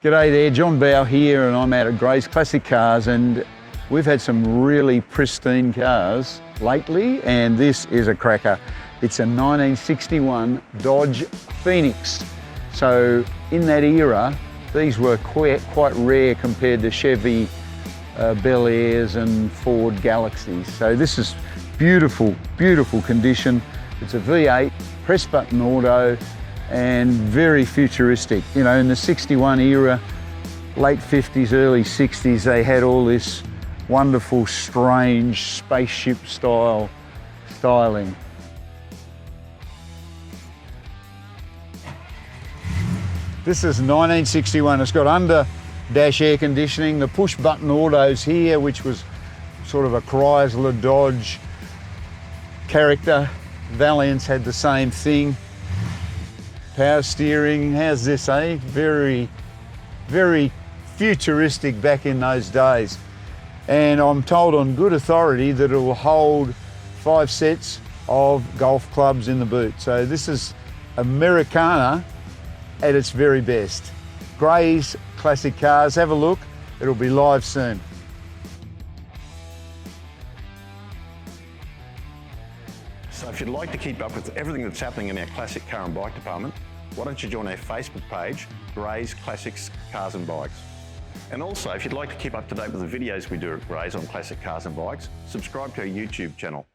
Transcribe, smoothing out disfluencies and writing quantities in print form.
G'day there, John Bow here, and I'm out at Gray's Classic Cars, and we've had some really pristine cars lately, and this is a cracker. It's a 1961 Dodge Phoenix. So in that era, these were quite rare compared to Chevy Bel Airs and Ford Galaxies. So this is beautiful, beautiful condition. It's a V8, press button auto, and very futuristic. You know, in the 61 era, late 50s, early 60s, they had all this wonderful, strange spaceship styling. This is 1961. It's got under dash air conditioning, the push button autos here, which was sort of a Chrysler Dodge character. Valiants had the same thing. Power steering, how's this, eh? Very, very futuristic back in those days. And I'm told on good authority that it will hold 5 sets of golf clubs in the boot. So this is Americana at its very best. Gray's Classic Cars, have a look. It'll be live soon. So if you'd like to keep up with everything that's happening in our classic car and bike department, why don't you join our Facebook page, Gray's Classics Cars and Bikes. And also, if you'd like to keep up to date with the videos we do at Gray's on classic cars and bikes, subscribe to our YouTube channel.